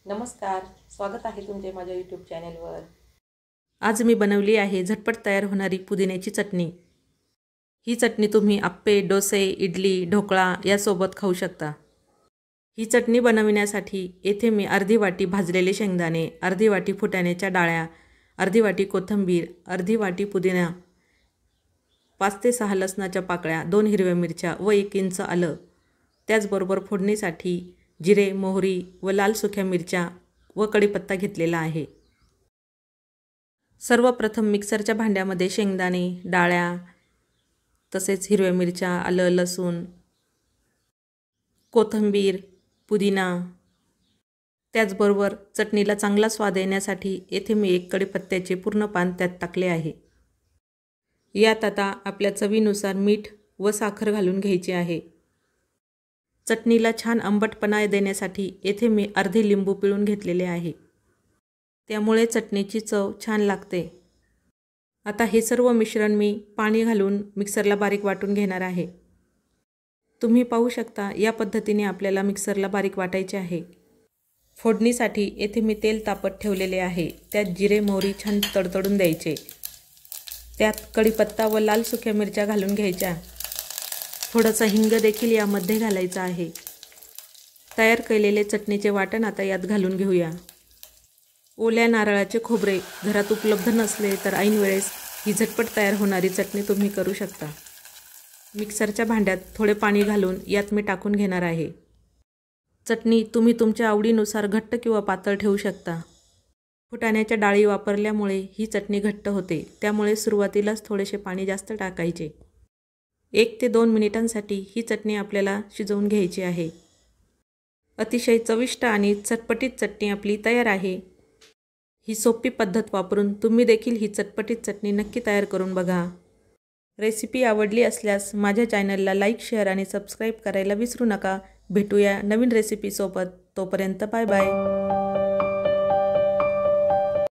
नमस्कार, स्वागत आहे तुमचे माझ्या यूट्यूब चॅनलवर। आज मी बनवली आहे झटपट तयार होणारी पुदिन्याची चटणी। ही चटणी तुम्ही आप्पे, डोसे, इडली, ढोकळा यासोबत खाऊ शकता। ही चटणी बनविण्यासाठी येथे मी अर्धी वाटी भाजलेले शेंगदाणे, अर्धी वाटी फुटाण्याच्या डाळ्या, अर्धी वाटी कोथिंबीर, अर्धी वाटी पुदिना, 5 ते 6 लसणाच्या पाकळ्या, 2 हिरव्या मिरच्या व 1 इंच आलं, त्याचबरोबर फोडणीसाठी जिरे, मोहरी व लाल सुक्या मिरच्या व कढीपत्ता घेतलेला आहे। सर्वप्रथम मिक्सरच्या भांड्यामध्ये शेंगदाणे, डाळ्या, तसेच हिरव्या मिरच्या, आलं, लसूण, कोथिंबीर, पुदिना, त्याचबरोबर चटणीला चांगला स्वाद येण्यासाठी येथे मी 1 कढीपत्त्याचे पूर्ण पान त्यात टाकले आहे। यात आता आपल्या चवीनुसार मीठ व साखर घालून घ्यायची आहे। चटणीला छान आंबटपणा देण्यासाठी येथे मी अर्धे लिंबू पिळून घेतलेले आहे, त्यामुळे चटणीची चव छान लागते। आता हे सर्व मिश्रण मी पाणी घालून मिक्सरला बारीक वाटून घेणार आहे। तुम्ही पाहू शकता या पद्धतीने आपल्याला मिक्सरला बारीक वाटायचे आहे। फोडणीसाठी येथे मी तेल तापत ठेवलेले आहे, त्यात जिरे, मोहरी छान तडतडून द्यायचे। त्यात कढीपत्ता व लाल सुक्या मिरच्या घालून घ्यायच्या। थोडासा हिंग देखील यामध्ये घालायचा आहे। तयार केलेले चटणीचे वाटण आता यात घालून घेऊया। ओल्या नारळाचे खोबरे घरात उपलब्ध नसले तर ऐन वेळेस ही झटपट तयार होणारी चटणी तुम्ही करू शकता। मिक्सरच्या भांड्यात थोडे पाणी घालून यात मी टाकून घेणार आहे। चटणी तुम्ही तुमच्या आवडीनुसार घट्ट किंवा पातळ ठेवू शकता। फुटाण्याच्या डाळी वापरल्यामुळे ही चटणी घट्ट होते, त्यामुळे सुरुवातीलाच थोडेसे पाणी जास्त टाकायचे। 1 ते 2 मिनिटांसाठी ही चटणी आपल्याला शिजवून घ्यायची आहे। अतिशय चविष्ट आणि चटपटीत चटणी आपली तयार आहे। ही सोपी पद्धत वापरून तुम्ही देखील ही चटपटीत चटणी नक्की तयार करून बघा। रेसिपी आवडली असल्यास माझ्या चॅनलला लाईक, शेअर आणि सबस्क्राईब करायला विसरू नका। भेटूया नवीन रेसिपीसोबत, तोपर्यंत बाय बाय।